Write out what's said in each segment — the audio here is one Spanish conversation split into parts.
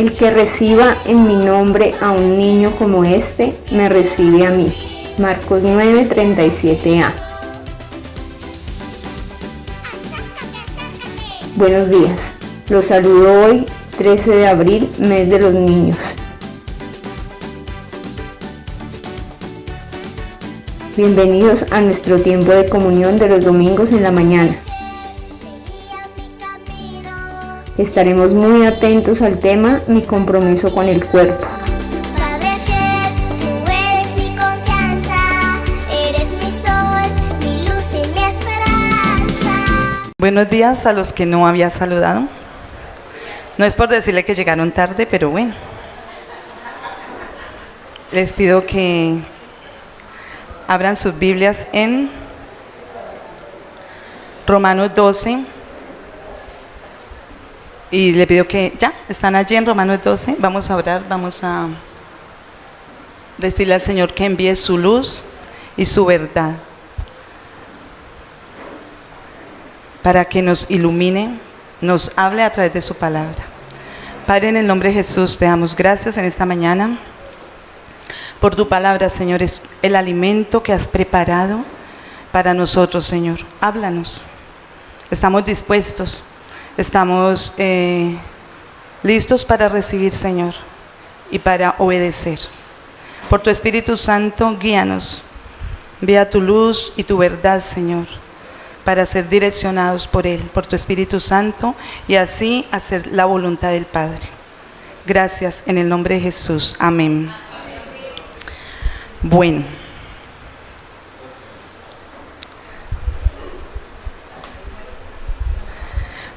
El que reciba en mi nombre a un niño como este, me recibe a mí. Marcos 9:37a. Buenos días. Los saludo hoy, 13 de abril, mes de los niños. Bienvenidos a nuestro tiempo de comunión de los domingos en la mañana. Estaremos muy atentos al tema Mi compromiso con el cuerpo. Padre fiel, tú eres mi confianza, eres mi sol, mi luz y mi esperanza. Buenos días a los que no había saludado. No es por decirle que llegaron tarde, pero bueno. Les pido que abran sus Biblias en Romanos 12. Y le pido que ya, están allí en Romanos 12. Vamos a orar, vamos a decirle al Señor que envíe su luz y su verdad para que nos ilumine, nos hable a través de su palabra. Padre, en el nombre de Jesús, te damos gracias en esta mañana por tu palabra, Señor. Es el alimento que has preparado para nosotros, Señor. Háblanos. Estamos dispuestos. Estamos listos para recibir, Señor, y para obedecer. Por tu Espíritu Santo, guíanos. Envía tu luz y tu verdad, Señor, para ser direccionados por Él, por tu Espíritu Santo, y así hacer la voluntad del Padre. Gracias en el nombre de Jesús. Amén. Bueno.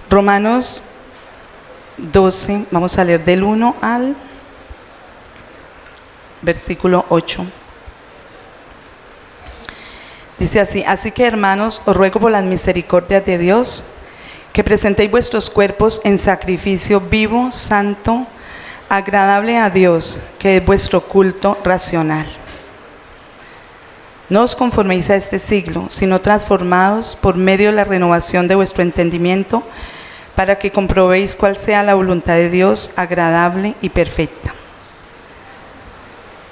Romanos 12, vamos a leer del 1 al versículo 8. Dice así: así que, hermanos, os ruego por las misericordias de Dios que presentéis vuestros cuerpos en sacrificio vivo, santo, agradable a Dios, que es vuestro culto racional. No os conforméis a este siglo, sino transformados por medio de la renovación de vuestro entendimiento, para que comprobéis cuál sea la voluntad de Dios, agradable y perfecta.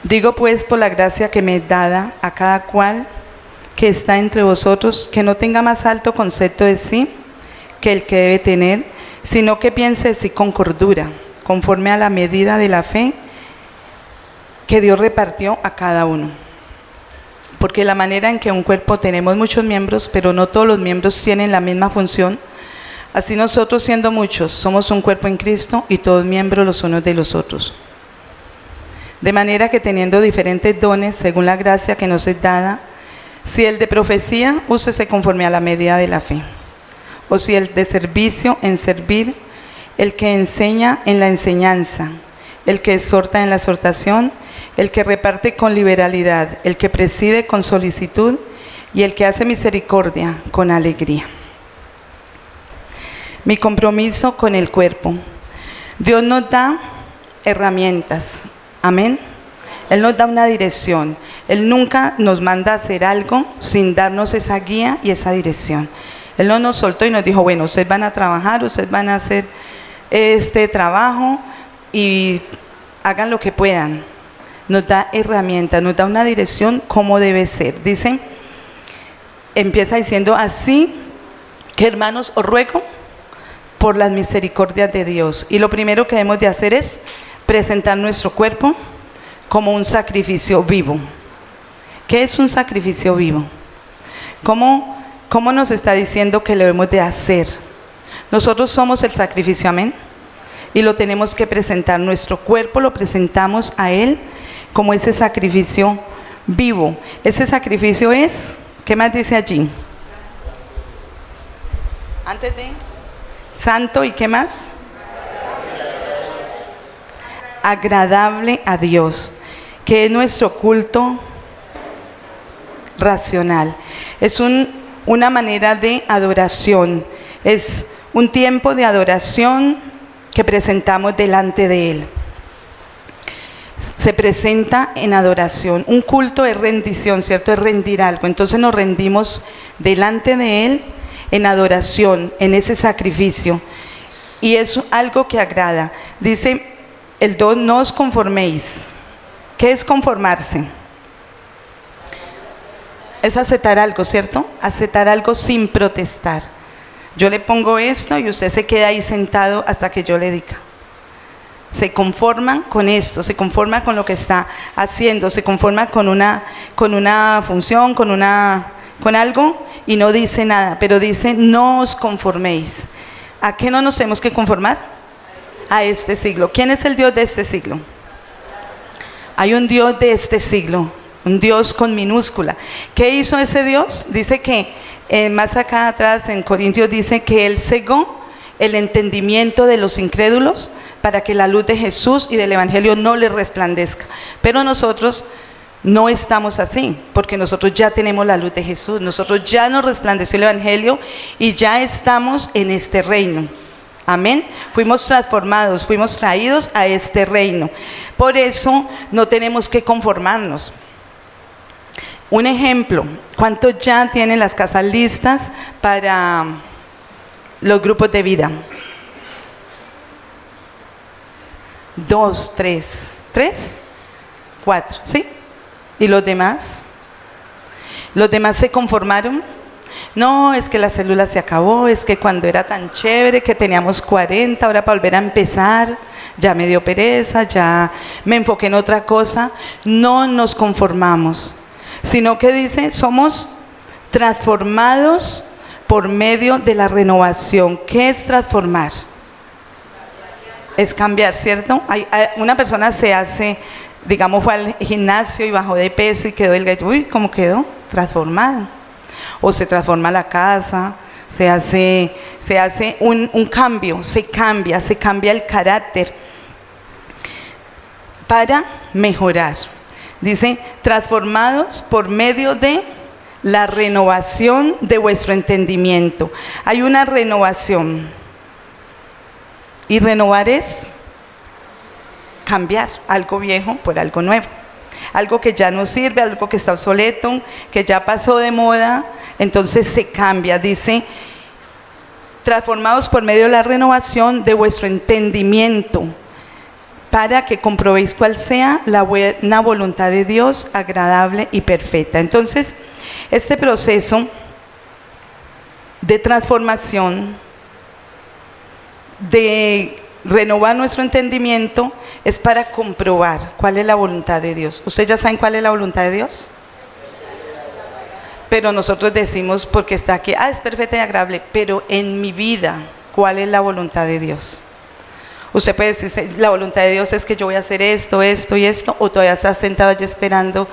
Digo pues, por la gracia que me es dada a cada cual que está entre vosotros, que no tenga más alto concepto de sí que el que debe tener, sino que piense de sí con cordura, conforme a la medida de la fe que Dios repartió a cada uno. Porque la manera en que un cuerpo tenemos muchos miembros, pero no todos los miembros tienen la misma función, así nosotros, siendo muchos, somos un cuerpo en Cristo y todos miembros los unos de los otros. De manera que, teniendo diferentes dones según la gracia que nos es dada, si el de profecía, úsese conforme a la medida de la fe. O si el de servicio, en servir; el que enseña, en la enseñanza; el que exhorta, en la exhortación; el que reparte con liberalidad; el que preside con solicitud; y el que hace misericordia con alegría. Mi compromiso con el cuerpo. Dios nos da herramientas, amén. Él nos da una dirección. Él nunca nos manda a hacer algo sin darnos esa guía y esa dirección. Él no nos soltó y nos dijo: bueno, ustedes van a trabajar, ustedes van a hacer este trabajo y hagan lo que puedan. Nos da herramientas, nos da una dirección cómo debe ser. Dice, empieza diciendo: así que, hermanos, os ruego por las misericordias de Dios. Y lo primero que debemos de hacer es presentar nuestro cuerpo como un sacrificio vivo. ¿Qué es un sacrificio vivo? ¿Cómo nos está diciendo que lo debemos de hacer? Nosotros somos el sacrificio, amén. Y lo tenemos que presentar. Nuestro cuerpo lo presentamos a Él como ese sacrificio vivo. Ese sacrificio es, ¿qué más dice allí? Antes de santo, ¿y qué más? Agradable a Dios, que es nuestro culto racional. Es una manera de adoración, es un tiempo de adoración que presentamos delante de Él. Se presenta en adoración. Un culto es rendición, ¿cierto? Es rendir algo. Entonces nos rendimos delante de Él en adoración, en ese sacrificio. Y es algo que agrada. Dice el 2, no os conforméis. ¿Qué es conformarse? Es aceptar algo, ¿cierto? Aceptar algo sin protestar. Yo le pongo esto y usted se queda ahí sentado hasta que yo le diga. Se conforman con esto, se conforma con lo que está haciendo, se conforma con una función, con algo y no dice nada, pero dice no os conforméis. ¿A qué no nos tenemos que conformar? A este siglo. ¿Quién es el Dios de este siglo? Hay un Dios de este siglo, un Dios con minúscula. ¿Qué hizo ese Dios? Dice que más acá atrás en Corintios dice que Él cegó el entendimiento de los incrédulos para que la luz de Jesús y del Evangelio no les resplandezca. Pero nosotros no estamos así, porque nosotros ya tenemos la luz de Jesús, nosotros ya nos resplandeció el Evangelio y ya estamos en este reino. Amén. Fuimos transformados, fuimos traídos a este reino. Por eso no tenemos que conformarnos. Un ejemplo, ¿cuántos ya tienen las casas listas para los grupos de vida? 2, 3, 4, ¿sí? ¿Y los demás? ¿Los demás se conformaron? No, es que la célula se acabó, es que cuando era tan chévere que teníamos 40, ahora para volver a empezar, ya me dio pereza, ya me enfoqué en otra cosa. No nos conformamos, sino que dice, somos transformados por medio de la renovación. ¿Qué es transformar? Es cambiar, ¿cierto? Una persona se hace, digamos, fue al gimnasio y bajó de peso y quedó delgado. Uy, ¿cómo quedó? Transformado. O se transforma la casa, se hace un cambio, se cambia el carácter para mejorar. Dice, transformados por medio de la renovación de vuestro entendimiento. Hay una renovación. Y renovar es cambiar algo viejo por algo nuevo. Algo que ya no sirve, algo que está obsoleto, que ya pasó de moda, entonces se cambia. Dice, transformados por medio de la renovación de vuestro entendimiento, para que comprobéis cuál sea la buena voluntad de Dios, agradable y perfecta. Entonces, este proceso de transformación, de renovar nuestro entendimiento, es para comprobar cuál es la voluntad de Dios. ¿Ustedes ya saben cuál es la voluntad de Dios? Pero nosotros decimos, porque está aquí, es perfecta y agradable, pero en mi vida, ¿cuál es la voluntad de Dios? Usted puede decir, la voluntad de Dios es que yo voy a hacer esto, esto y esto, o todavía está sentado allí esperando.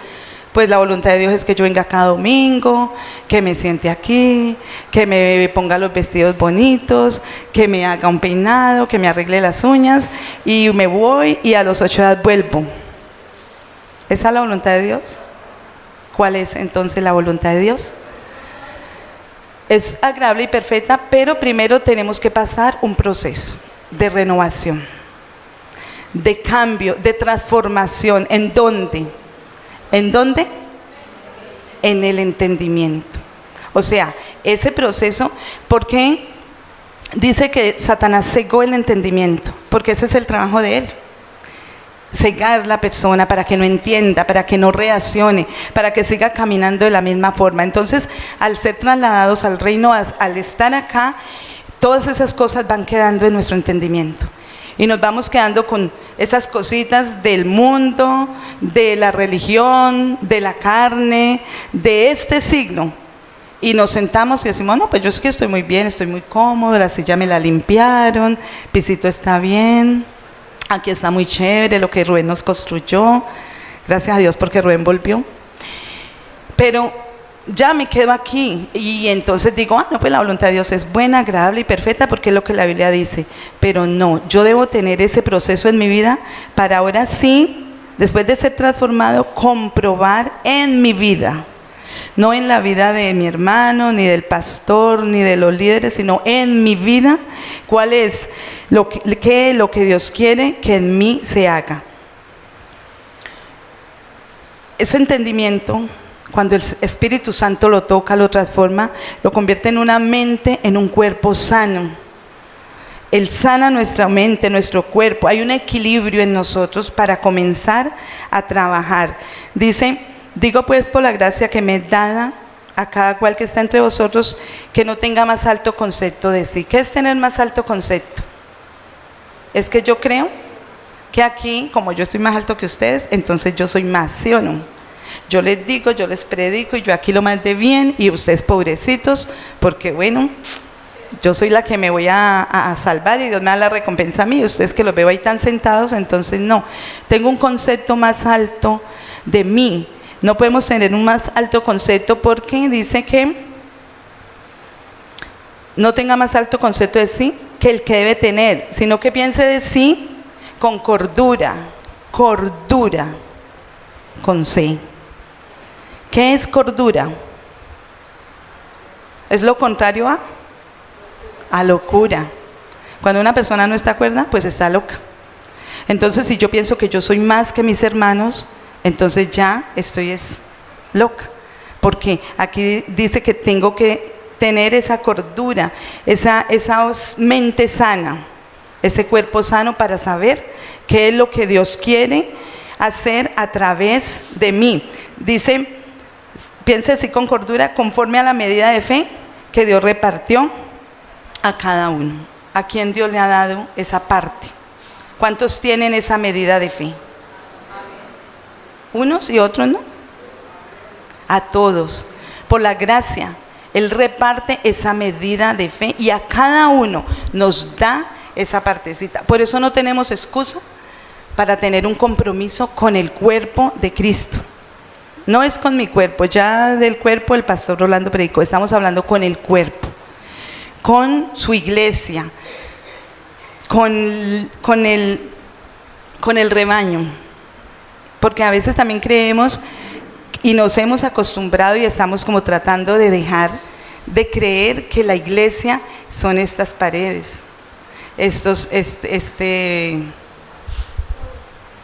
Pues la voluntad de Dios es que yo venga cada domingo, que me siente aquí, que me ponga los vestidos bonitos, que me haga un peinado, que me arregle las uñas y me voy y a los 8 días vuelvo. ¿Esa es la voluntad de Dios? ¿Cuál es entonces la voluntad de Dios? Es agradable y perfecta, pero primero tenemos que pasar un proceso de renovación, de cambio, de transformación. ¿En dónde? ¿En dónde? En el entendimiento. O sea, ese proceso, ¿por qué dice que Satanás cegó el entendimiento? Porque ese es el trabajo de él. Cegar la persona para que no entienda, para que no reaccione, para que siga caminando de la misma forma. Entonces, al ser trasladados al reino, al estar acá, todas esas cosas van quedando en nuestro entendimiento. Y nos vamos quedando con esas cositas del mundo, de la religión, de la carne, de este siglo. Y nos sentamos y decimos, no, pues yo es que estoy muy bien, estoy muy cómodo, la silla me la limpiaron, pisito está bien, aquí está muy chévere lo que Rubén nos construyó. Gracias a Dios porque Rubén volvió. Pero ya me quedo aquí y entonces digo, no, pues la voluntad de Dios es buena, agradable y perfecta porque es lo que la Biblia dice. Pero no, yo debo tener ese proceso en mi vida para ahora sí, después de ser transformado, comprobar en mi vida, no en la vida de mi hermano, ni del pastor, ni de los líderes, sino en mi vida, cuál es lo que Dios quiere que en mí se haga. Ese entendimiento, cuando el Espíritu Santo lo toca, lo transforma, lo convierte en una mente, en un cuerpo sano. Él sana nuestra mente, nuestro cuerpo. Hay un equilibrio en nosotros para comenzar a trabajar. Dice, digo pues por la gracia que me es dada a cada cual que está entre vosotros, que no tenga más alto concepto de sí. ¿Qué es tener más alto concepto? Es que yo creo que aquí, como yo estoy más alto que ustedes, entonces yo soy más, ¿sí o no? Yo les digo, yo les predico y yo aquí lo más de bien y ustedes pobrecitos, porque bueno, yo soy la que me voy a salvar y Dios me da la recompensa a mí. Ustedes que los veo ahí tan sentados, entonces no. Tengo un concepto más alto de mí. No podemos tener un más alto concepto porque dice que no tenga más alto concepto de sí que el que debe tener, sino que piense de sí con cordura, cordura, con C. ¿Qué es cordura? Es lo contrario a locura. Cuando una persona no está cuerda, pues está loca. Entonces, si yo pienso que yo soy más que mis hermanos, entonces ya estoy loca. Porque aquí dice que tengo que tener esa cordura, esa mente sana, ese cuerpo sano para saber qué es lo que Dios quiere hacer a través de mí. Dice, piense así con cordura, conforme a la medida de fe que Dios repartió a cada uno. ¿A quién Dios le ha dado esa parte? ¿Cuántos tienen esa medida de fe? Unos y otros no. A todos. Por la gracia, Él reparte esa medida de fe y a cada uno nos da esa partecita. Por eso no tenemos excusa para tener un compromiso con el cuerpo de Cristo. No es con mi cuerpo, ya del cuerpo el pastor Rolando predicó, estamos hablando con el cuerpo, con su iglesia, con el rebaño. Porque a veces también creemos y nos hemos acostumbrado y estamos como tratando de dejar de creer que la iglesia son estas paredes, este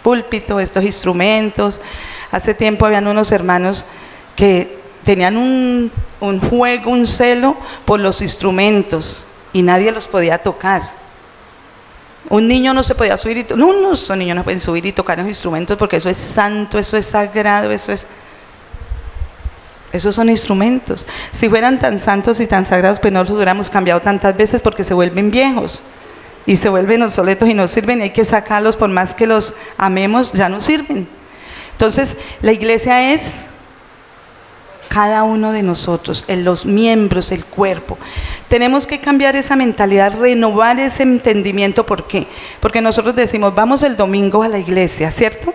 púlpito, estos instrumentos. Hace tiempo habían unos hermanos que tenían un juego, un celo por los instrumentos y nadie los podía tocar. Un niño no se podía subir y no, esos niños no pueden subir y tocar los instrumentos porque eso es santo, eso es sagrado, esos son instrumentos. Si fueran tan santos y tan sagrados, pues no los hubiéramos cambiado tantas veces porque se vuelven viejos y se vuelven obsoletos y no sirven y hay que sacarlos, por más que los amemos, ya no sirven. Entonces, la iglesia es cada uno de nosotros, los miembros, el cuerpo. Tenemos que cambiar esa mentalidad, renovar ese entendimiento. ¿Por qué? Porque nosotros decimos, vamos el domingo a la iglesia, ¿cierto?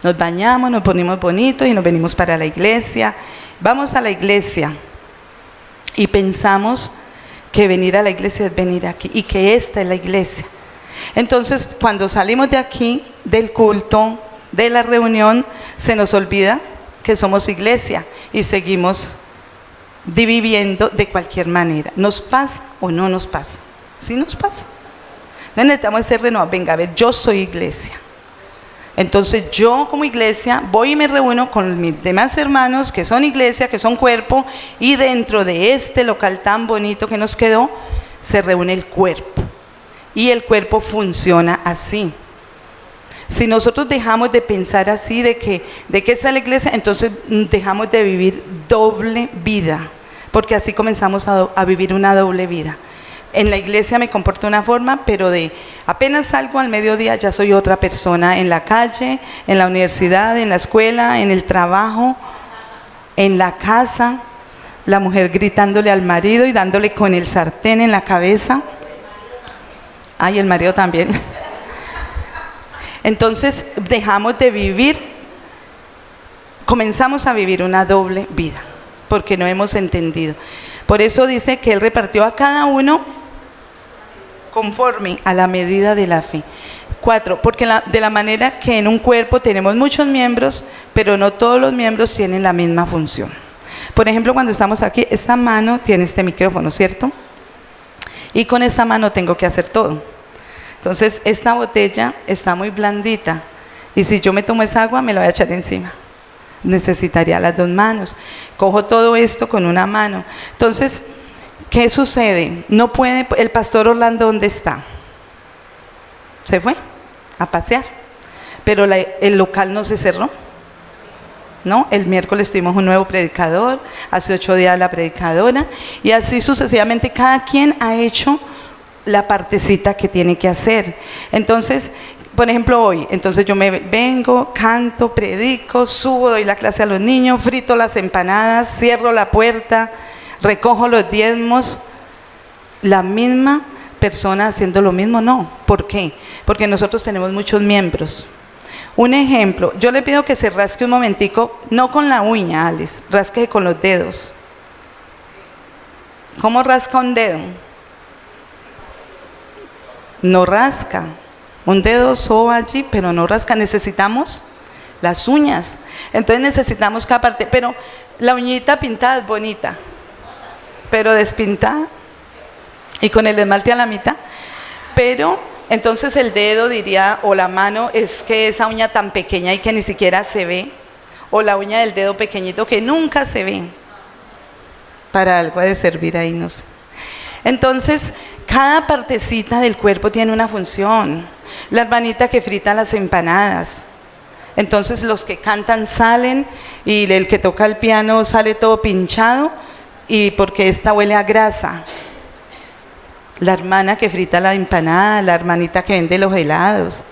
Nos bañamos, nos ponemos bonitos y nos venimos para la iglesia. Vamos a la iglesia y pensamos que venir a la iglesia es venir aquí y que esta es la iglesia. Entonces, cuando salimos de aquí, del culto, de la reunión, se nos olvida que somos iglesia y seguimos viviendo de cualquier manera. ¿Nos pasa o no nos pasa? Sí nos pasa. No necesitamos ser renovados. Venga, a ver, yo soy iglesia. Entonces yo como iglesia voy y me reúno con mis demás hermanos que son iglesia, que son cuerpo, y dentro de este local tan bonito que nos quedó, se reúne el cuerpo. Y el cuerpo funciona así. Si nosotros dejamos de pensar así, de que está la iglesia, entonces dejamos de vivir doble vida, porque así comenzamos a vivir una doble vida. En la iglesia me comporto de una forma, pero apenas salgo al mediodía ya soy otra persona, en la calle, en la universidad, en la escuela, en el trabajo, en la casa, la mujer gritándole al marido y dándole con el sartén en la cabeza. Ay, el marido también. Entonces dejamos de vivir, comenzamos a vivir una doble vida, porque no hemos entendido. Por eso dice que Él repartió a cada uno conforme a la medida de la fe. 4, porque de la manera que en un cuerpo tenemos muchos miembros, pero no todos los miembros tienen la misma función. Por ejemplo, cuando estamos aquí, esta mano tiene este micrófono, ¿cierto? Y con esta mano tengo que hacer todo. Entonces, esta botella está muy blandita y si yo me tomo esa agua, me la voy a echar encima. Necesitaría las dos manos. Cojo todo esto con una mano. Entonces, ¿Qué sucede? No puede, el pastor Orlando, ¿dónde está? Se fue a pasear, pero el local no se cerró, ¿no? El miércoles tuvimos un nuevo predicador, hace 8 días la predicadora, y así sucesivamente cada quien ha hecho la partecita que tiene que hacer. Entonces, por ejemplo hoy, entonces yo me vengo, canto, predico, subo, doy la clase a los niños, frito las empanadas, cierro la puerta, recojo los diezmos. La misma persona haciendo lo mismo, no. ¿Por qué? Porque nosotros tenemos muchos miembros. Un ejemplo, yo le pido que se rasque un momentico, no con la uña, Alex, rasque con los dedos. ¿Cómo rasca un dedo? No rasca. Un dedo soba allí, pero no rasca. Necesitamos las uñas. Entonces necesitamos cada parte. Pero la uñita pintada es bonita, pero despintada y con el esmalte a la mitad. Pero entonces el dedo diría, o la mano, es que esa uña tan pequeña y que ni siquiera se ve, o la uña del dedo pequeñito que nunca se ve. Para algo ha de servir ahí, no sé. Entonces, cada partecita del cuerpo tiene una función. La hermanita que frita las empanadas. Entonces los que cantan salen y el que toca el piano sale todo pinchado, y porque esta huele a grasa. La hermana que frita la empanada, la hermanita que vende los helados.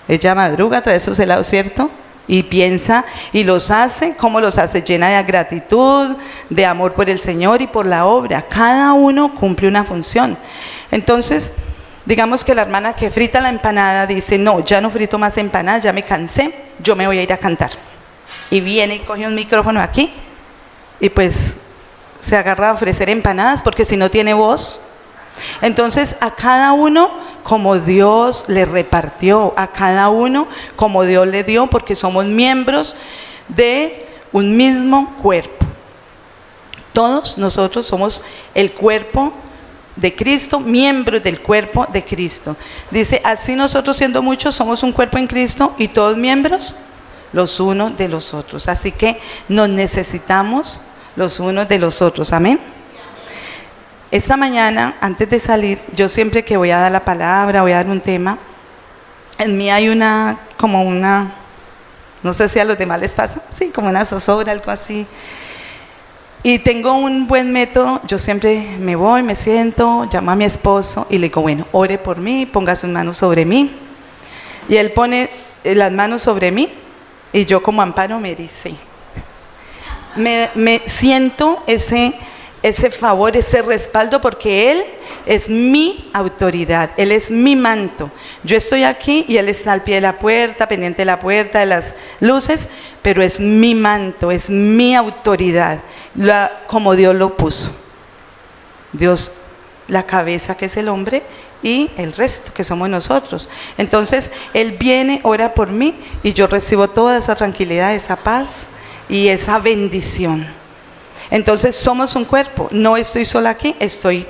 Ella madruga, trae sus helados, ¿cierto? Y piensa y los hace, ¿cómo los hace? Llena de gratitud, de amor por el Señor y por la obra. Cada uno cumple una función. Entonces, digamos que la hermana que frita la empanada dice, no, ya no frito más empanadas, ya me cansé, yo me voy a ir a cantar. Y viene y coge un micrófono aquí y pues se agarra a ofrecer empanadas, porque si no tiene voz. Entonces a cada uno como Dios le repartió, a cada uno como Dios le dio, porque somos miembros de un mismo cuerpo. Todos nosotros somos el cuerpo de Cristo, miembros del cuerpo de Cristo. Dice, así nosotros siendo muchos somos un cuerpo en Cristo y todos miembros los unos de los otros. Así que nos necesitamos los unos de los otros. Amén. Esta mañana, antes de salir, yo siempre que voy a dar la palabra, voy a dar un tema, en mí hay como una, no sé si a los demás les pasa, sí, como una zozobra, algo así. Y tengo un buen método, yo siempre me voy, me siento, llamo a mi esposo y le digo, bueno, ore por mí, ponga sus manos sobre mí. Y él pone las manos sobre mí y yo como amparo me dice, me siento ese favor, ese respaldo, porque Él es mi autoridad, Él es mi manto. Yo estoy aquí y Él está al pie de la puerta, pendiente de la puerta, de las luces, pero es mi manto, es mi autoridad, como Dios lo puso. Dios, la cabeza que es el hombre y el resto que somos nosotros. Entonces Él viene, ora por mí y yo recibo toda esa tranquilidad, esa paz y esa bendición. Entonces somos un cuerpo, no estoy sola aquí, estoy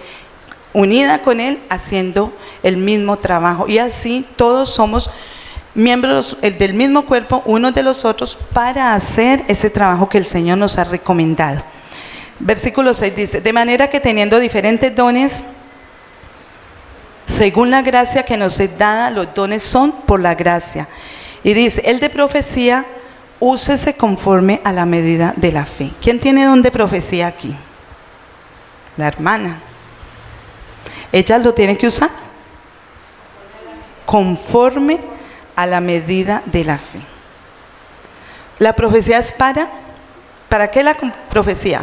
unida con Él haciendo el mismo trabajo, y así todos somos miembros del mismo cuerpo, unos de los otros, para hacer ese trabajo que el Señor nos ha recomendado. Versículo 6 dice, de manera que teniendo diferentes dones, según la gracia que nos es dada, los dones son por la gracia. Y dice, el de profecía, úsese conforme a la medida de la fe. ¿Quién tiene don de profecía aquí? La hermana. Ella lo tiene que usar conforme a la medida de la fe. La profecía es ¿para qué la profecía?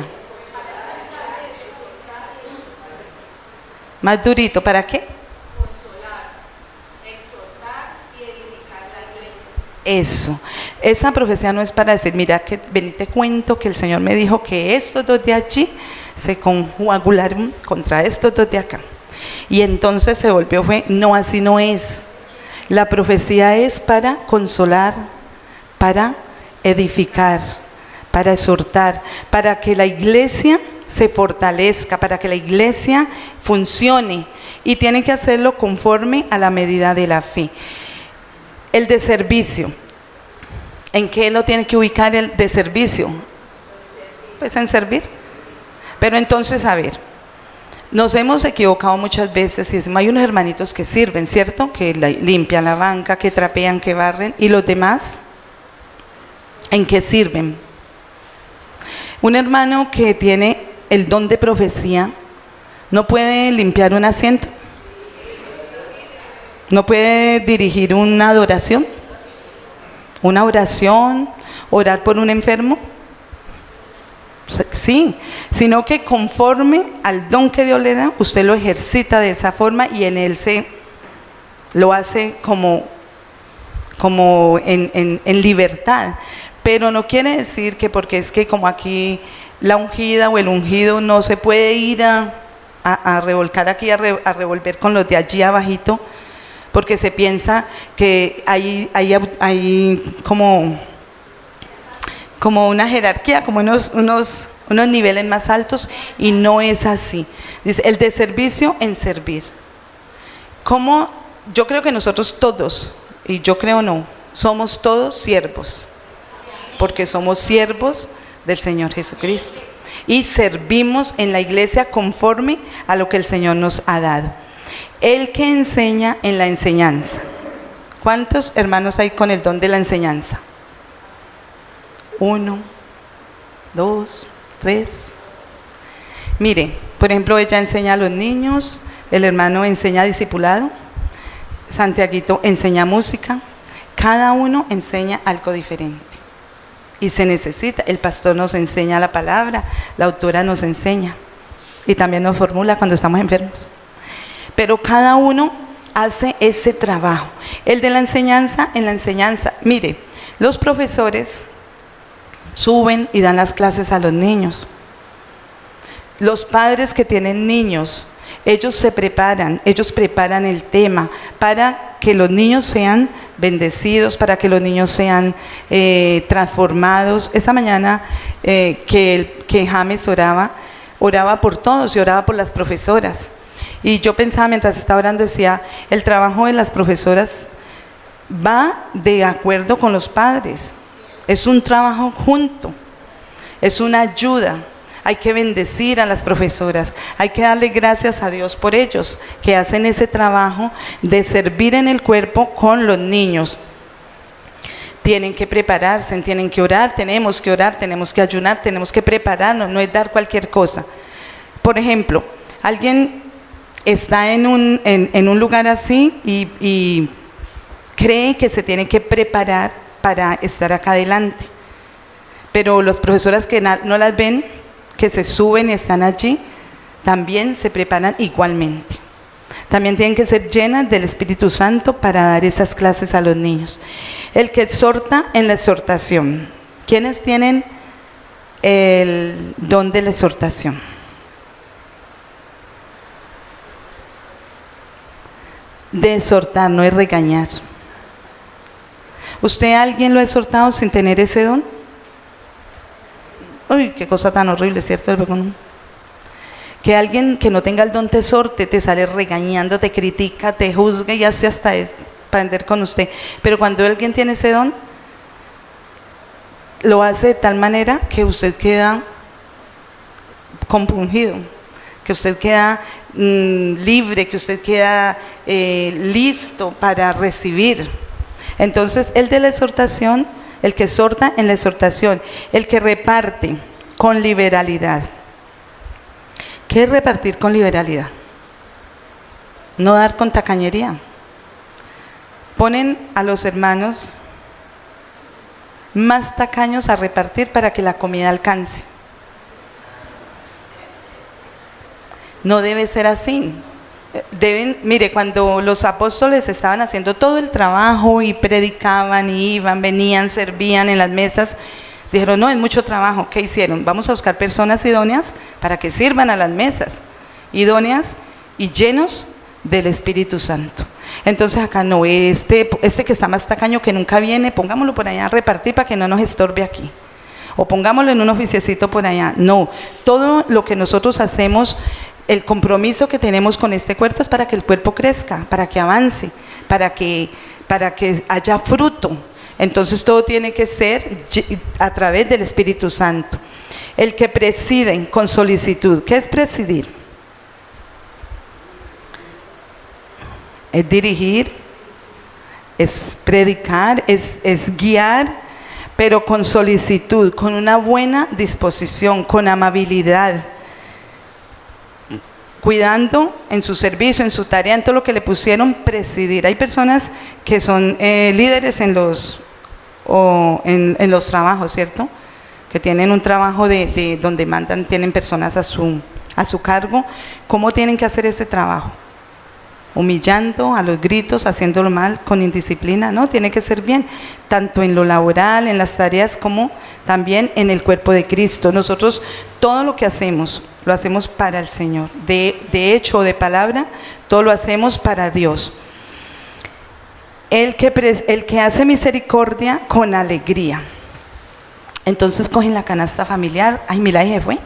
Más durito, ¿para qué? Eso, esa profecía no es para decir, mira, que ven y te cuento que el Señor me dijo que estos dos de allí se conjugaron contra estos dos de acá. Y entonces se volvió, no, así no es. La profecía es para consolar, para edificar, para exhortar, para que la iglesia se fortalezca, para que la iglesia funcione, y tiene que hacerlo conforme a la medida de la fe. El de servicio, ¿en qué lo tiene que ubicar el de servicio? Pues en servir. Pero entonces, a ver, Nos hemos equivocado muchas veces y decimos, hay unos hermanitos que sirven, ¿cierto? Que limpian la banca, que trapean, que barren, y los demás, ¿en qué sirven? Un hermano que tiene el don de profecía, ¿no puede limpiar un asiento? ¿No puede dirigir una adoración? ¿Una oración? ¿Orar por un enfermo? Sí, sino que conforme al don que Dios le da, usted lo ejercita de esa forma y en él lo hace como en libertad. Pero no quiere decir que porque es que como aquí la ungida o el ungido no se puede ir a revolcar aquí, a revolver con los de allí abajito, porque se piensa que hay como una jerarquía, como unos niveles más altos, y no es así. Dice, el de servicio en servir. Como yo creo que nosotros todos, y yo creo no, somos todos siervos, porque somos siervos del Señor Jesucristo y servimos en la iglesia conforme a lo que el Señor nos ha dado. El que enseña en la enseñanza. ¿Cuántos hermanos hay con el don de la enseñanza? 1, 2, 3. Mire, por ejemplo, ella enseña a los niños, el hermano enseña discipulado, Santiaguito enseña música, cada uno enseña algo diferente. Y se necesita, el pastor nos enseña la palabra, la autora nos enseña y también nos formula cuando estamos enfermos. Pero cada uno hace ese trabajo. El de la enseñanza, en la enseñanza, mire, los profesores suben y dan las clases a los niños. Los padres que tienen niños, ellos se preparan, ellos preparan el tema para que los niños sean bendecidos, para que los niños sean transformados. Esta mañana que James oraba por todos y oraba por las profesoras. Y yo pensaba mientras estaba orando, decía, el trabajo de las profesoras va de acuerdo con los padres. Es un trabajo junto, es una ayuda. Hay que bendecir a las profesoras, hay que darle gracias a Dios por ellos, que hacen ese trabajo de servir en el cuerpo con los niños. Tienen que prepararse, tienen que orar, tenemos que ayunar, tenemos que prepararnos, no es dar cualquier cosa. Por ejemplo, alguien está en un lugar así y cree que se tiene que preparar para estar acá adelante, pero las profesoras que no las ven, que se suben y están allí, también se preparan igualmente. También tienen que ser llenas del Espíritu Santo para dar esas clases a los niños. El que exhorta en la exhortación. ¿Quiénes tienen el don de la exhortación? De exhortar, no es regañar. ¿Usted a alguien lo ha exhortado sin tener ese don? Uy, qué cosa tan horrible, ¿cierto? Que alguien que no tenga el don te exhorte, te sale regañando, te critica, te juzga y hace hasta aprender con usted. Pero cuando alguien tiene ese don, lo hace de tal manera que usted queda compungido, que usted queda libre, que usted queda listo para recibir. Entonces, el de la exhortación, el que exhorta en la exhortación, el que reparte con liberalidad. ¿Qué es repartir con liberalidad? No dar con tacañería. Ponen a los hermanos más tacaños a repartir para que la comida alcance. No debe ser así. Mire, cuando los apóstoles estaban haciendo todo el trabajo y predicaban y iban, venían, servían en las mesas, dijeron, no, es mucho trabajo. ¿Qué hicieron? Vamos a buscar personas idóneas para que sirvan a las mesas, idóneas y llenos del Espíritu Santo. Entonces acá no, este que está más tacaño, que nunca viene, pongámoslo por allá a repartir para que no nos estorbe aquí, o pongámoslo en un oficiecito por allá. No, todo lo que nosotros hacemos, el compromiso que tenemos con este cuerpo es para que el cuerpo crezca, para que avance, para que haya fruto. Entonces todo tiene que ser a través del Espíritu Santo. El que preside con solicitud. ¿Qué es presidir? es dirigir, es predicar, es guiar, pero con solicitud, con una buena disposición, con amabilidad, cuidando en su servicio, en su tarea, en todo lo que le pusieron, presidir. Hay personas que son líderes en los trabajos, ¿cierto? Que tienen un trabajo de donde mandan, tienen personas a su cargo. ¿Cómo tienen que hacer ese trabajo? Humillando, a los gritos, haciéndolo mal, con indisciplina. No, tiene que ser bien, tanto en lo laboral, en las tareas, como también en el cuerpo de Cristo. Nosotros todo lo que hacemos, lo hacemos para el Señor. De hecho o de palabra, todo lo hacemos para Dios. El que hace misericordia con alegría. Entonces cogen la canasta familiar. Ay, mira, ahí fue.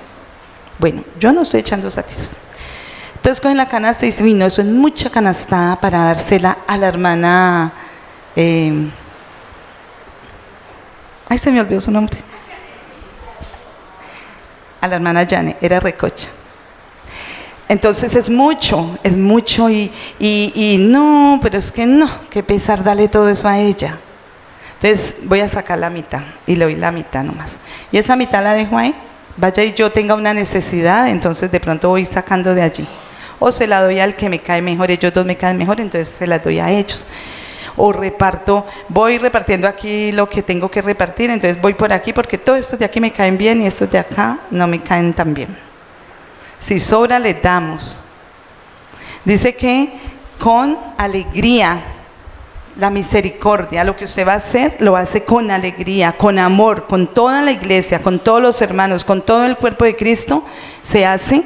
Bueno, yo no estoy echando satis. Entonces cogen la canasta y dicen, uy, no, eso es mucha canastada para dársela a la hermana. Ay, se me olvidó su nombre. A la hermana Yane, era recocha. Entonces es mucho y no, pero es que no, qué pesar darle todo eso a ella. Entonces voy a sacar la mitad y le doy la mitad nomás. Y esa mitad la dejo ahí, vaya y yo tenga una necesidad, entonces de pronto voy sacando de allí. O se la doy al que me cae mejor, ellos dos me caen mejor, entonces se las doy a ellos. O reparto, voy repartiendo aquí lo que tengo que repartir, entonces voy por aquí porque todos estos de aquí me caen bien y estos de acá no me caen tan bien. Si sobra, les damos. Dice que con alegría, la misericordia, lo que usted va a hacer, lo hace con alegría, con amor, con toda la iglesia, con todos los hermanos, con todo el cuerpo de Cristo, se hace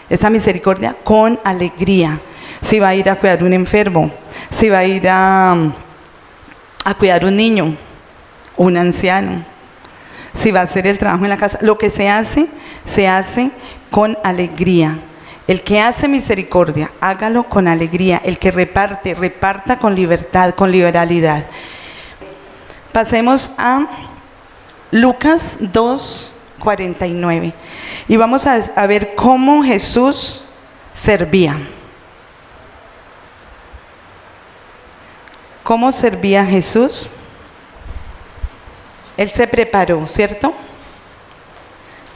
esa misericordia con alegría. Si va a ir a cuidar un enfermo, si va a ir a cuidar un niño, un anciano, si va a hacer el trabajo en la casa, lo que se hace con alegría. El que hace misericordia, hágalo con alegría. El que reparte, reparta con libertad, con liberalidad. Pasemos a Lucas 2:49 y vamos a ver cómo Jesús servía. ¿Cómo servía Jesús? Él se preparó, ¿cierto?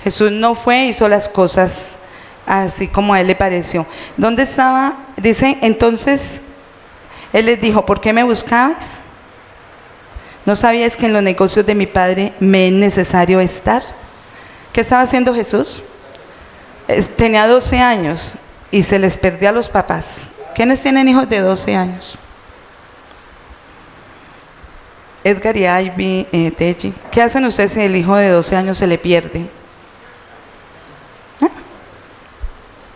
Jesús no fue, hizo las cosas así como a él le pareció. ¿Dónde estaba? Dice, entonces, él les dijo, ¿por qué me buscabais? ¿No sabíais que en los negocios de mi Padre me es necesario estar? ¿Qué estaba haciendo Jesús? Tenía 12 años y se les perdió a los papás. ¿Quiénes tienen hijos de 12 años? Edgar y Ivy, Teji. ¿Qué hacen ustedes si el hijo de 12 años se le pierde?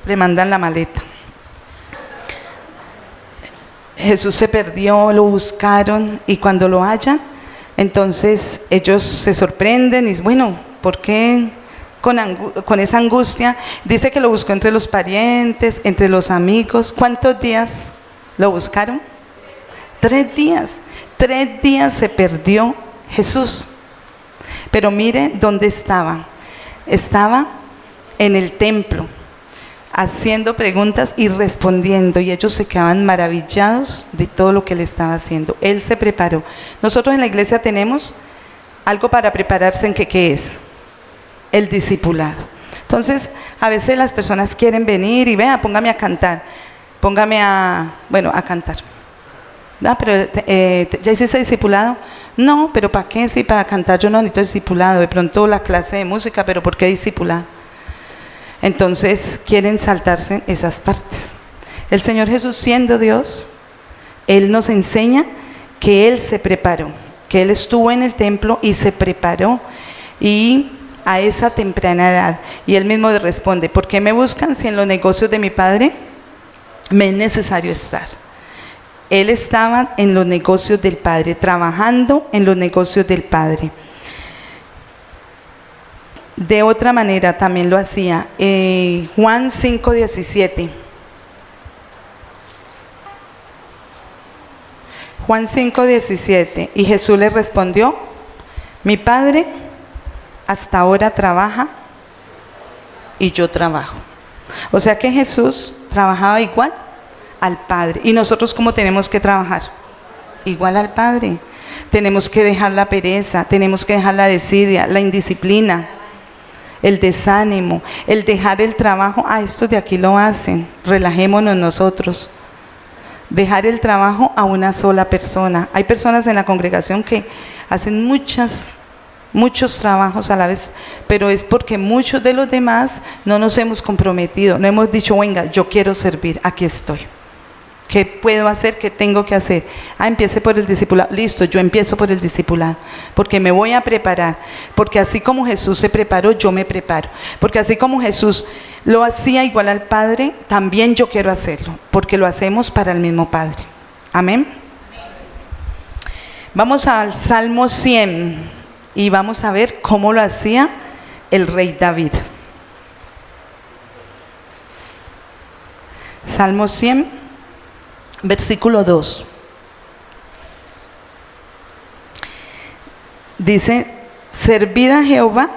Le mandan la maleta. Jesús se perdió, lo buscaron y cuando lo hallan, entonces ellos se sorprenden y bueno, ¿por qué con esa angustia? Dice que lo buscó entre los parientes, entre los amigos. ¿Cuántos días lo buscaron? 3 días. 3 días se perdió Jesús. Pero mire dónde estaba. Estaba en el templo, haciendo preguntas y respondiendo, y ellos se quedaban maravillados de todo lo que él estaba haciendo. Él se preparó. Nosotros en la iglesia tenemos algo para prepararse. ¿En qué es? El discipulado. Entonces, a veces las personas quieren venir y vea, póngame a cantar, póngame a cantar. ¿No? Pero ¿ya hice ese discipulado? No, pero ¿para qué? Sí, para cantar yo no necesito discipulado. De pronto la clase de música, pero ¿por qué discipulado? Entonces quieren saltarse esas partes. El Señor Jesús, siendo Dios, Él nos enseña que Él se preparó, que Él estuvo en el templo y se preparó, y a esa temprana edad. Y Él mismo responde, ¿por qué me buscan si en los negocios de mi Padre me es necesario estar? Él estaba en los negocios del Padre, trabajando en los negocios del Padre. De otra manera también lo hacía. Juan 5:17. Juan 5:17. Y Jesús le respondió, mi Padre hasta ahora trabaja y yo trabajo. O sea que Jesús trabajaba igual al Padre. ¿Y nosotros cómo tenemos que trabajar? Igual al Padre. Tenemos que dejar la pereza, tenemos que dejar la desidia, la indisciplina, el desánimo, el dejar el trabajo. Estos de aquí lo hacen, relajémonos nosotros. Dejar el trabajo a una sola persona. Hay personas en la congregación que hacen muchos trabajos a la vez, pero es porque muchos de los demás no nos hemos comprometido, no hemos dicho, venga, yo quiero servir, aquí estoy. ¿Qué puedo hacer? ¿Qué tengo que hacer? Empiece por el discipulado. Listo, yo empiezo por el discipulado, porque me voy a preparar, porque así como Jesús se preparó, yo me preparo, porque así como Jesús lo hacía igual al Padre, también yo quiero hacerlo, porque lo hacemos para el mismo Padre. Amén. Vamos al Salmo 100 y vamos a ver cómo lo hacía el rey David. Salmo 100. Versículo 2. Dice, servid a Jehová,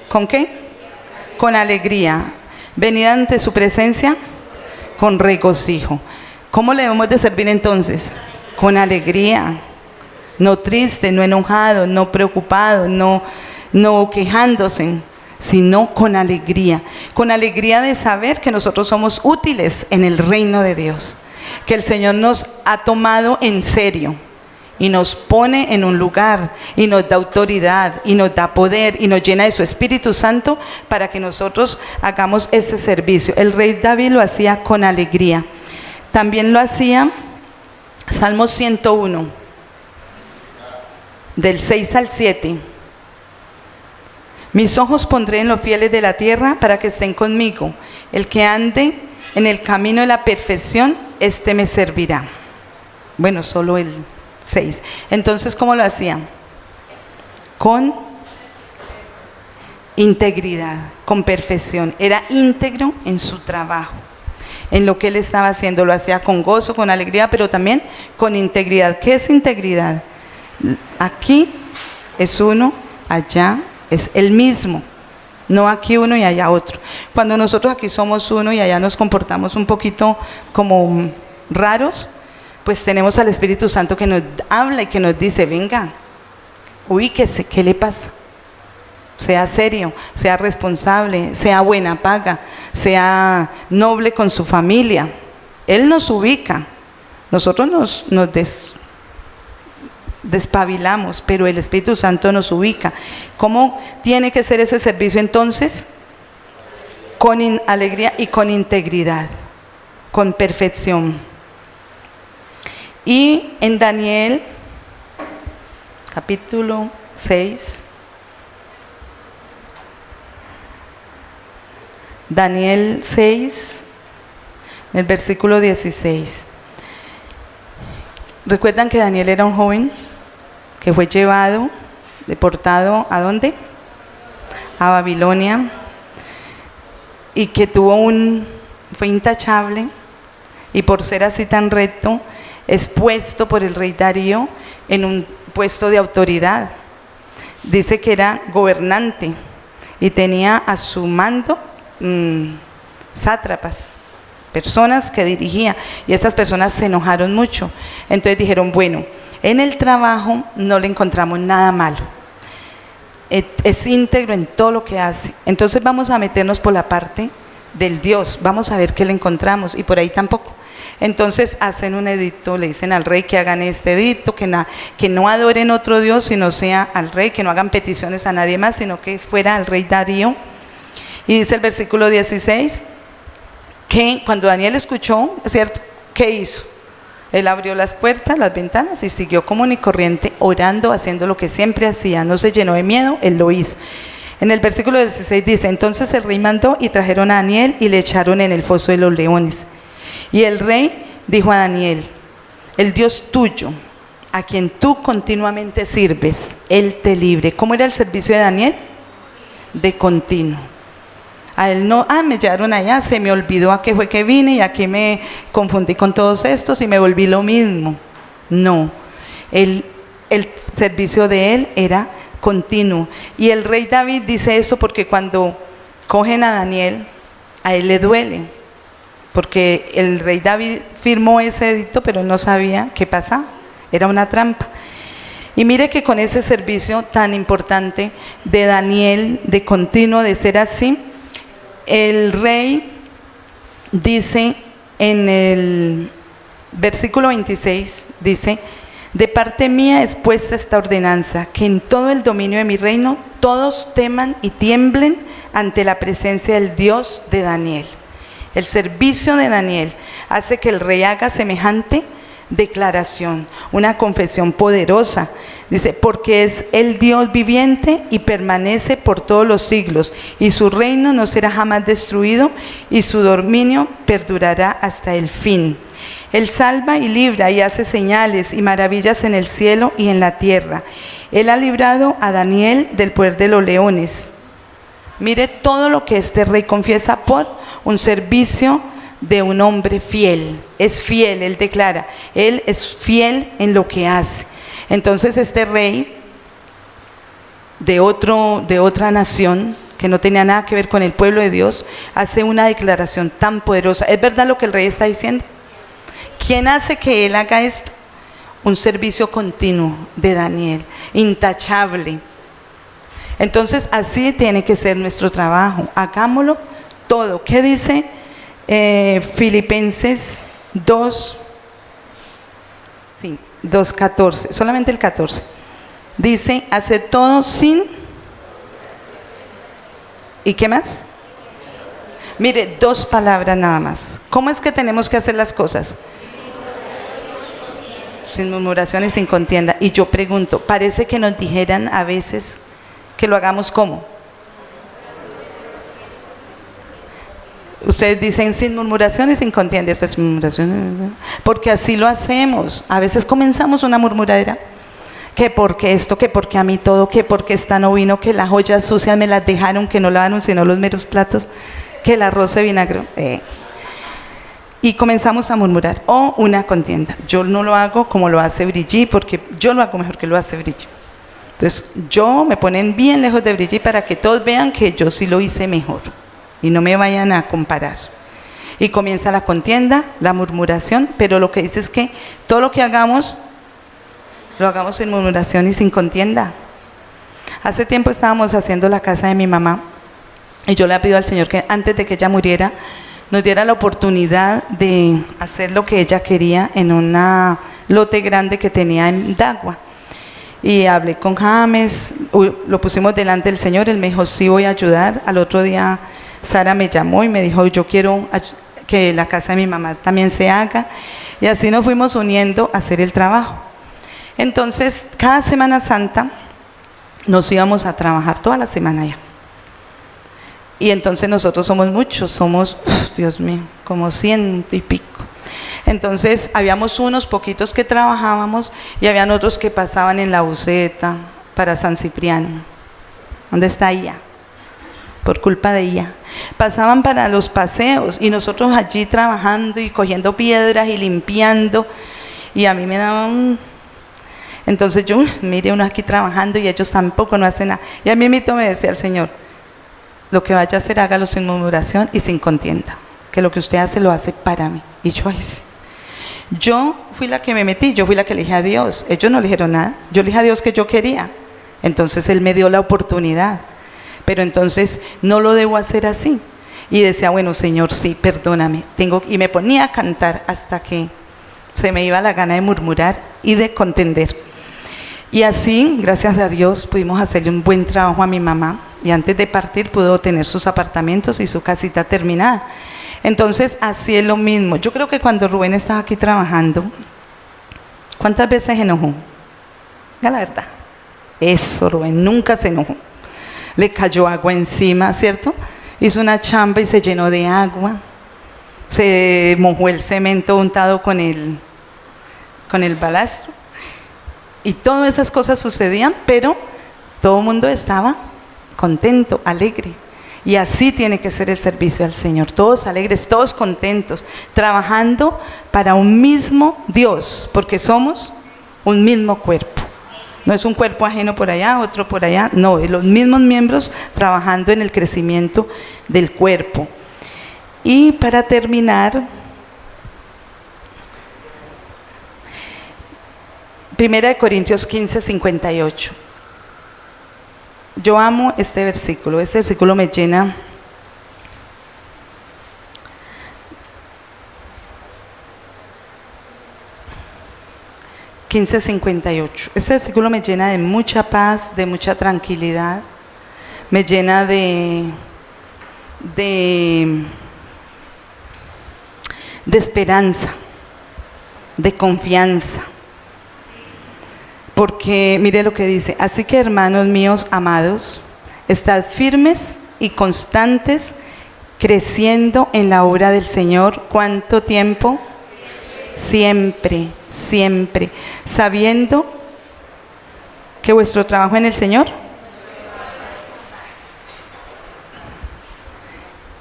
¿con qué? Con alegría. Venid ante su presencia con regocijo. ¿Cómo le debemos de servir entonces? Con alegría. No triste, no enojado, no preocupado, no quejándose, sino con alegría. Con alegría de saber que nosotros somos útiles en el reino de Dios. Que el Señor nos ha tomado en serio y nos pone en un lugar y nos da autoridad y nos da poder y nos llena de su Espíritu Santo para que nosotros hagamos este servicio. El rey David lo hacía con alegría. También lo hacía Salmo 101, del 6 al 7. Mis ojos pondré en los fieles de la tierra para que estén conmigo. El que ande en el camino de la perfección, este me servirá. Bueno, solo el 6. Entonces, ¿cómo lo hacían? Con integridad, con perfección. Era íntegro en su trabajo, en lo que él estaba haciendo. Lo hacía con gozo, con alegría, pero también con integridad. ¿Qué es integridad? Aquí es uno, allá es el mismo. No aquí uno y allá otro. Cuando nosotros aquí somos uno y allá nos comportamos un poquito como raros, pues tenemos al Espíritu Santo que nos habla y que nos dice, venga, ubíquese, ¿qué le pasa? Sea serio, sea responsable, sea buena paga, sea noble con su familia. Él nos ubica. Nosotros nos despabilamos, pero el Espíritu Santo nos ubica. ¿Cómo tiene que ser ese servicio entonces? Con alegría y con integridad, con perfección. Y en Daniel, capítulo 6, Daniel 6, el versículo 16. ¿Recuerdan que Daniel era un joven que fue llevado, deportado, ¿a dónde? A Babilonia, y que fue intachable, y por ser así tan recto, es puesto por el rey Darío en un puesto de autoridad. Dice que era gobernante y tenía a su mando sátrapas, personas que dirigía, y esas personas se enojaron mucho. Entonces dijeron, bueno, en el trabajo no le encontramos nada malo, es íntegro en todo lo que hace, entonces vamos a meternos por la parte del Dios, vamos a ver qué le encontramos, y por ahí tampoco. Entonces hacen un edicto, le dicen al rey que hagan este edicto, que no adoren otro Dios, sino sea al rey, que no hagan peticiones a nadie más, sino que fuera al rey Darío. Y dice el versículo 16, que cuando Daniel escuchó, ¿cierto?, ¿qué hizo? Él abrió las puertas, las ventanas y siguió común y corriente, orando, haciendo lo que siempre hacía. No se llenó de miedo, él lo hizo. En el versículo 16 dice, entonces el rey mandó y trajeron a Daniel y le echaron en el foso de los leones. Y el rey dijo a Daniel, el Dios tuyo, a quien tú continuamente sirves, él te libre. ¿Cómo era el servicio de Daniel? De continuo. A él no, me llevaron allá, se me olvidó a qué fue que vine y aquí me confundí con todos estos y me volví lo mismo. No, el servicio de él era continuo. Y el rey David dice eso porque cuando cogen a Daniel, a él le duele, porque el rey David firmó ese edicto, pero él no sabía qué pasaba, era una trampa. Y mire que con ese servicio tan importante de Daniel, de continuo, de ser así, el rey dice en el versículo 26, dice: de parte mía es puesta esta ordenanza, que en todo el dominio de mi reino todos teman y tiemblen ante la presencia del Dios de Daniel. El servicio de Daniel hace que el rey haga semejante declaración, una confesión poderosa. Dice: porque es el Dios viviente y permanece por todos los siglos, y su reino no será jamás destruido, y su dominio perdurará hasta el fin. Él salva y libra y hace señales y maravillas en el cielo y en la tierra. Él ha librado a Daniel del poder de los leones. Mire todo lo que este rey confiesa por un servicio de un hombre fiel. Es fiel, él declara, él es fiel en lo que hace. Entonces este rey de otra nación, que no tenía nada que ver con el pueblo de Dios, hace una declaración tan poderosa. ¿Es verdad lo que el rey está diciendo? ¿Quién hace que él haga esto? Un servicio continuo de Daniel, intachable. Entonces así tiene que ser nuestro trabajo, hagámoslo todo. ¿Qué dice Filipenses 2:14? Solamente el 14. Dice: hace todo sin... ¿Y qué más? Mire, 2 palabras nada más. ¿Cómo es que tenemos que hacer las cosas? Sin murmuración y sin contienda. Y yo pregunto, parece que nos dijeran a veces que lo hagamos ¿cómo? Ustedes dicen sin murmuración y sin contienda, después murmuración, porque así lo hacemos. A veces comenzamos una murmuradera, que porque esto, que porque a mí todo, que porque esta no vino, que las joyas sucias me las dejaron, que no lavaron sino los meros platos, que el arroz se vinagró. Y comenzamos a murmurar, o una contienda. Yo no lo hago como lo hace Brigitte, porque yo lo hago mejor que lo hace Brigitte. Entonces yo me ponen bien lejos de Brigitte para que todos vean que yo sí lo hice mejor y no me vayan a comparar. Y comienza la contienda, la murmuración, pero lo que dice es que todo lo que hagamos, lo hagamos sin murmuración y sin contienda. Hace tiempo estábamos haciendo la casa de mi mamá y yo le pido al Señor que antes de que ella muriera nos diera la oportunidad de hacer lo que ella quería en un lote grande que tenía en Dagua. Y hablé con James, lo pusimos delante del Señor, él me dijo: sí, voy a ayudar. Al otro día Sara me llamó y me dijo: yo quiero que la casa de mi mamá también se haga. Y así nos fuimos uniendo a hacer el trabajo. Entonces, cada Semana Santa nos íbamos a trabajar toda la semana ya. Y entonces nosotros somos muchos, somos, Dios mío, como 100 y pico. Entonces habíamos unos poquitos que trabajábamos y habían otros que pasaban en la buseta para San Cipriano. ¿Dónde está ella? Por culpa de ella. Pasaban para los paseos y nosotros allí trabajando y cogiendo piedras y limpiando. Y a mí me daban... Entonces yo, mire, uno aquí trabajando y ellos tampoco no hacen nada. Y a mí mismo me decía el Señor: lo que vaya a hacer, hágalo sin murmuración y sin contienda, que lo que usted hace, lo hace para mí. Y yo, ay, sí. Yo fui la que me metí, yo fui la que le dije a Dios. Ellos no le dijeron nada, yo le dije a Dios que yo quería. Entonces Él me dio la oportunidad, pero entonces no lo debo hacer así. Y decía: bueno, Señor, sí, perdóname. Y me ponía a cantar hasta que se me iba la gana de murmurar y de contender. Y así, gracias a Dios, pudimos hacerle un buen trabajo a mi mamá. Y antes de partir pudo tener sus apartamentos y su casita terminada. Entonces, así es lo mismo. Yo creo que cuando Rubén estaba aquí trabajando, ¿cuántas veces se enojó? Diga la verdad. Eso, Rubén, nunca se enojó. Le cayó agua encima, ¿cierto? Hizo una chamba y se llenó de agua. Se mojó el cemento untado con el balastro. Y todas esas cosas sucedían, pero todo el mundo estaba contento, alegre. Y así tiene que ser el servicio al Señor, todos alegres, todos contentos, trabajando para un mismo Dios, porque somos un mismo cuerpo. No es un cuerpo ajeno por allá, otro por allá, no, los mismos miembros trabajando en el crecimiento del cuerpo. Y para terminar, 1 Corintios 15, 58. Yo amo este versículo me llena. Este versículo me llena de mucha paz, de mucha tranquilidad, me llena de esperanza, de confianza. Porque mire lo que dice: así que, hermanos míos amados, estad firmes y constantes, creciendo en la obra del Señor. ¿Cuánto tiempo? Siempre, siempre, sabiendo que vuestro trabajo en el Señor.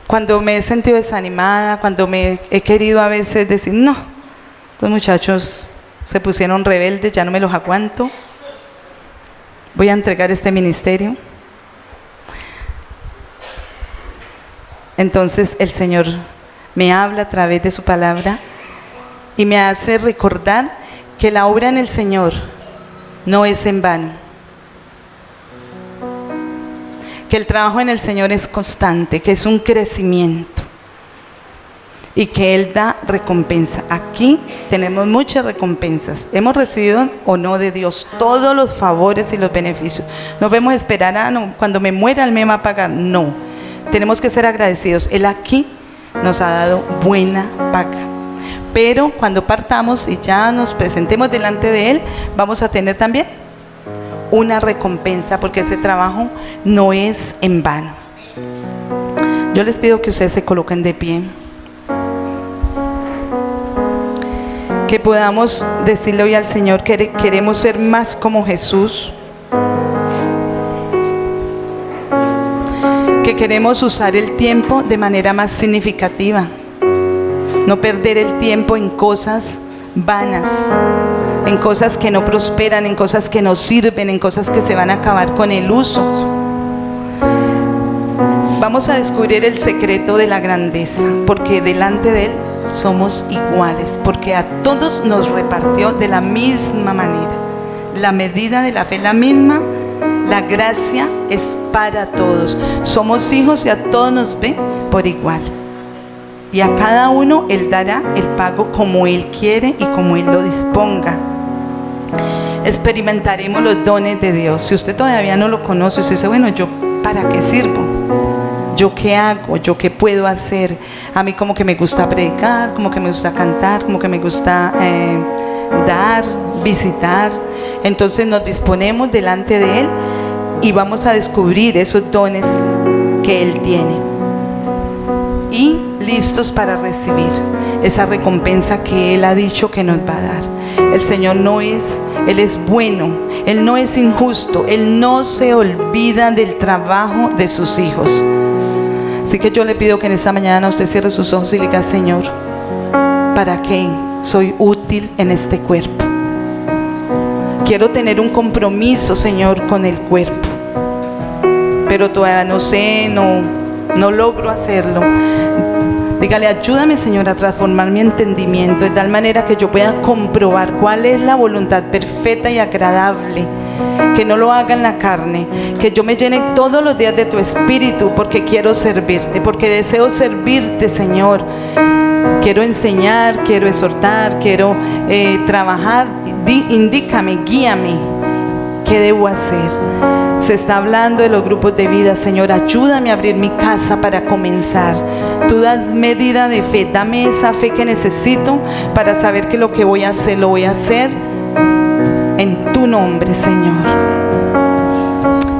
Cuando me he sentido desanimada, cuando me he querido a veces decir, no, los muchachos se pusieron rebeldes, ya no me los aguanto, voy a entregar este ministerio. Entonces el Señor me habla a través de su palabra y me hace recordar que la obra en el Señor no es en vano, que el trabajo en el Señor es constante, que es un crecimiento y que Él da recompensa. Aquí tenemos muchas recompensas. Hemos recibido o no de Dios todos los favores y los beneficios. No podemos esperar, no, cuando me muera Él me va a pagar. No, tenemos que ser agradecidos. Él aquí nos ha dado buena paga. Pero cuando partamos y ya nos presentemos delante de Él, vamos a tener también una recompensa, porque ese trabajo no es en vano. Yo les pido que ustedes se coloquen de pie, que podamos decirle hoy al Señor que queremos ser más como Jesús, que queremos usar el tiempo de manera más significativa, no perder el tiempo en cosas vanas, en cosas que no prosperan, en cosas que no sirven, en cosas que se van a acabar con el uso. Vamos a descubrir el secreto de la grandeza, porque delante de Él somos iguales, porque a todos nos repartió de la misma manera. La medida de la fe es la misma, la gracia es para todos. Somos hijos y a todos nos ve por igual. Y a cada uno Él dará el pago como Él quiere y como Él lo disponga. Experimentaremos los dones de Dios. Si usted todavía no lo conoce, usted dice, bueno, ¿yo para qué sirvo? ¿Yo qué hago? ¿Yo qué puedo hacer? A mí como que me gusta predicar, como que me gusta cantar, como que me gusta dar, visitar. Entonces nos disponemos delante de Él y vamos a descubrir esos dones que Él tiene. Y listos para recibir esa recompensa que Él ha dicho que nos va a dar. El Señor Él es bueno, Él no es injusto, Él no se olvida del trabajo de sus hijos. Así que yo le pido que en esta mañana usted cierre sus ojos y le diga, Señor, ¿para qué soy útil en este cuerpo? Quiero tener un compromiso, Señor, con el cuerpo, pero todavía no sé, no logro hacerlo. Dígale, ayúdame, Señor, a transformar mi entendimiento de tal manera que yo pueda comprobar cuál es la voluntad perfecta y agradable, que no lo haga en la carne, que yo me llene todos los días de tu espíritu, porque quiero servirte, porque deseo servirte, Señor. Quiero enseñar, quiero exhortar, quiero trabajar. Indícame, guíame, ¿qué debo hacer? Se está hablando de los grupos de vida. Señor, ayúdame a abrir mi casa para comenzar. Tú das medida de fe, dame esa fe que necesito para saber que lo que voy a hacer, lo voy a hacer en tu nombre, Señor.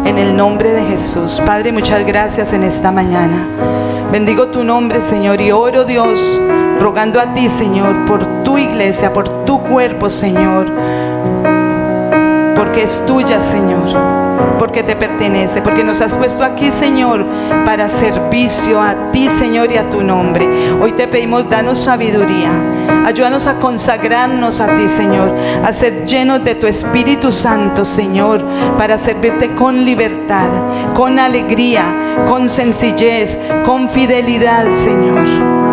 En el nombre de Jesús. Padre, muchas gracias en esta mañana. Bendigo tu nombre, Señor, y oro, Dios, rogando a ti, Señor, por tu iglesia, por tu cuerpo, Señor, porque es tuya, Señor, porque te pertenece, porque nos has puesto aquí, Señor, para servicio a ti, Señor, y a tu nombre. Hoy te pedimos, danos sabiduría, ayúdanos a consagrarnos a ti, Señor, a ser llenos de tu Espíritu Santo, Señor, para servirte con libertad, con alegría, con sencillez, con fidelidad, Señor.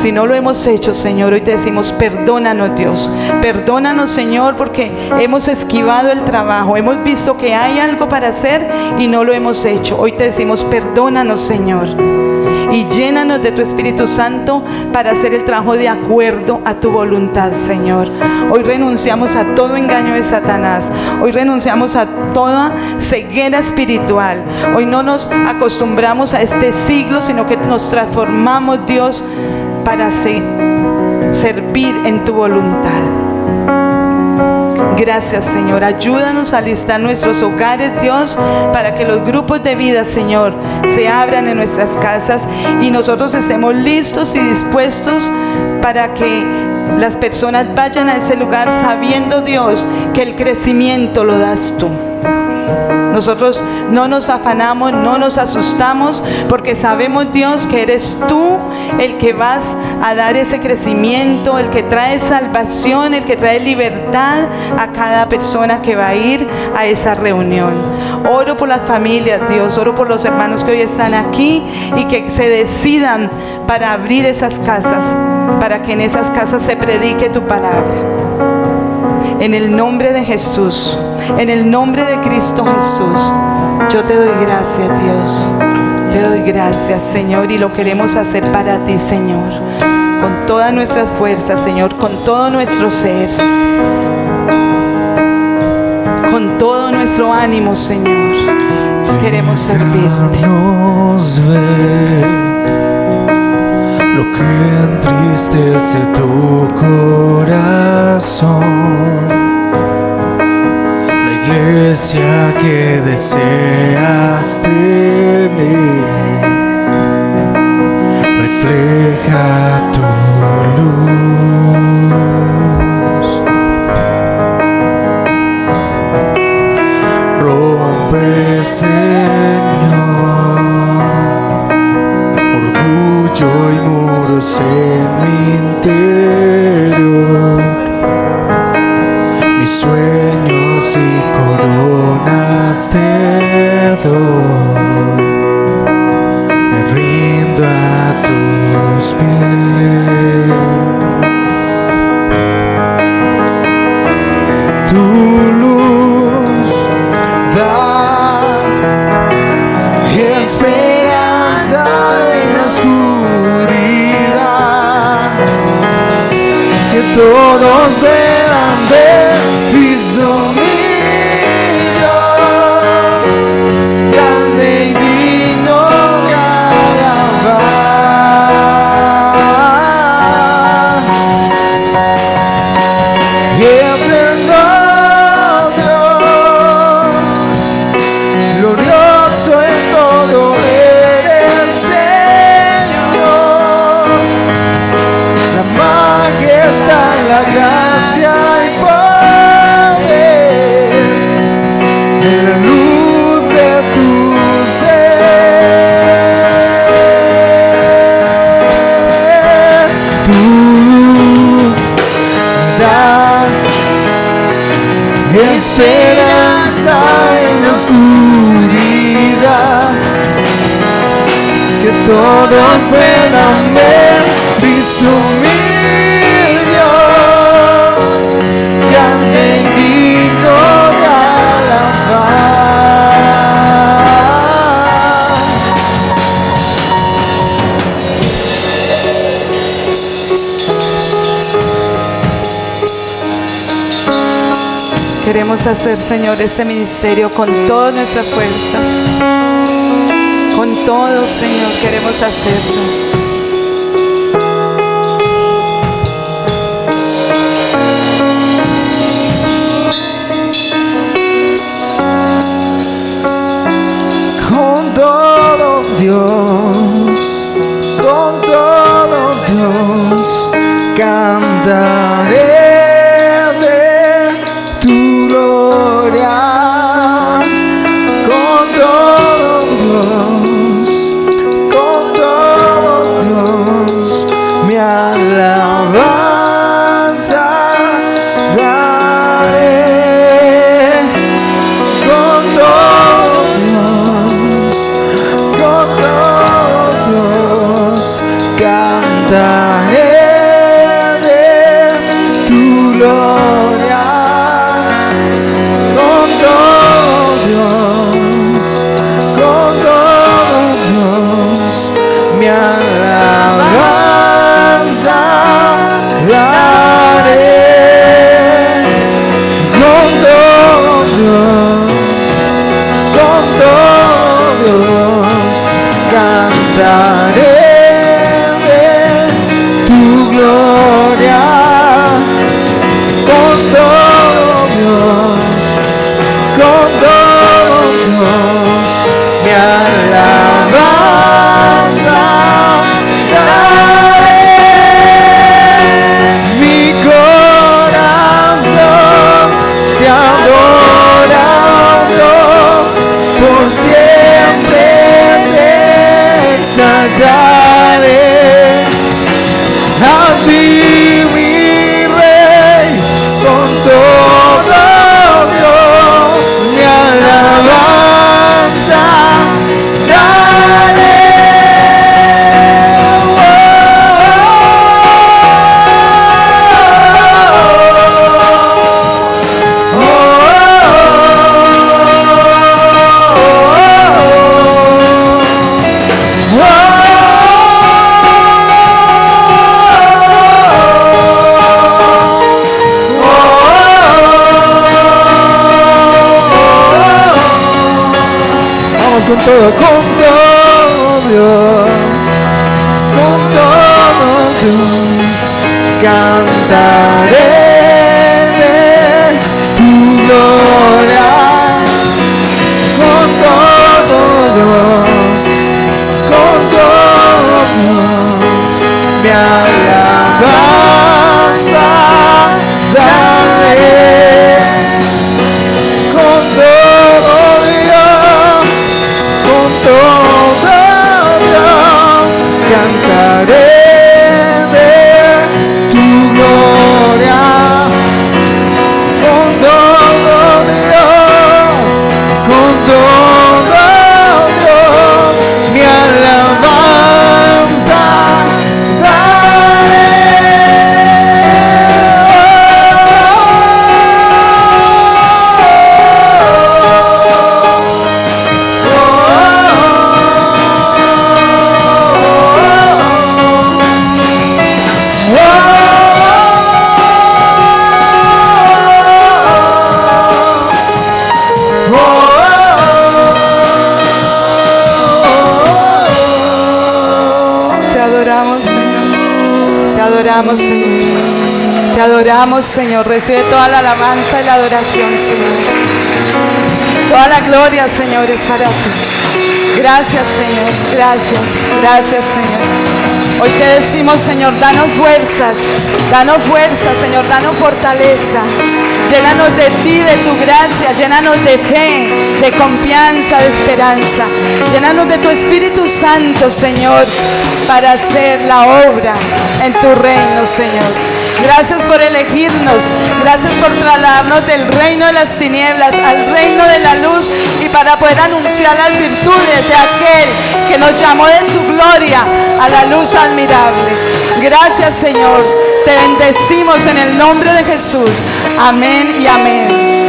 Si no lo hemos hecho, Señor, hoy te decimos, perdónanos, Dios. Perdónanos, Señor, porque hemos esquivado el trabajo. Hemos visto que hay algo para hacer y no lo hemos hecho. Hoy te decimos, perdónanos, Señor. Y llénanos de tu Espíritu Santo para hacer el trabajo de acuerdo a tu voluntad, Señor. Hoy renunciamos a todo engaño de Satanás. Hoy renunciamos a toda ceguera espiritual. Hoy no nos acostumbramos a este siglo, sino que nos transformamos, Dios, para servir en tu voluntad. Gracias, Señor. Ayúdanos a alistar nuestros hogares, Dios, para que los grupos de vida, Señor, se abran en nuestras casas y nosotros estemos listos y dispuestos para que las personas vayan a ese lugar sabiendo, Dios, que el crecimiento lo das tú. Nosotros no nos afanamos, no nos asustamos, porque sabemos, Dios, que eres tú el que vas a dar ese crecimiento, el que trae salvación, el que trae libertad a cada persona que va a ir a esa reunión. Oro por las familias, Dios, oro por los hermanos que hoy están aquí y que se decidan para abrir esas casas, para que en esas casas se predique tu palabra. En el nombre de Jesús, en el nombre de Cristo Jesús, yo te doy gracias, Dios. Te doy gracias, Señor, y lo queremos hacer para ti, Señor. Con todas nuestras fuerzas, Señor, con todo nuestro ser, con todo nuestro ánimo, Señor. Queremos servirte. Lo que entristece tu corazón, la iglesia que deseas tener, refleja tu luz, rompe, Señor, orgullo y muros en mi interior, mis sueños y coronas te doy, me rindo a tus pies. Tu luz da esperanza en la oscuridad, que todos puedan ver Cristo mi Dios, grande y digno de alabar, y eterno Dios, glorioso en todo eres, Señor, la majestad, la gracia y poder, en la luz de tu ser. Tu luz da esperanza en la oscuridad, que todos puedan ver Cristo mi Dios, grande y digno de alabar. Queremos hacer, Señor, este ministerio con todas nuestras fuerzas. Con todo, Señor, queremos hacerlo. Con todo Dios, con todo Dios, cantaré de tu gloria. Con todo Dios, con todo Dios, mi alabanza daré. Con todo Dios, con todo Dios, cantaré cantaré de tu gloria con todo Dios, con todo Dios, mi alabanza daré, mi corazón te adora, Dios, por siempre te exaltaré. A ti, mi Rey, con todo Dios, mi alabanza daré. Con todo Dios, con todo Dios, cantaré de tu gloria, con todo Dios, con todo Dios, mi alabanza daré, con todo Dios, con todo Dios, cantaré de tu gloria, con todo Dios, con todo Dios, mi alabanza daré. Te adoramos, Señor. Te adoramos, Señor. Te adoramos, Señor. Recibe toda la alabanza y la adoración, Señor. Toda la gloria, Señor, es para ti. Gracias, Señor. Gracias. Gracias, Señor. Hoy te decimos, Señor, danos fuerzas, Señor, danos fortaleza. Llénanos de ti, de tu gracia, llénanos de fe, de confianza, de esperanza. Llénanos de tu Espíritu Santo, Señor, para hacer la obra en tu reino, Señor. Gracias por elegirnos, gracias por trasladarnos del reino de las tinieblas al reino de la luz y para poder anunciar las virtudes de aquel que nos llamó de su gloria a la luz admirable. Gracias, Señor, te bendecimos en el nombre de Jesús. Amén y amén.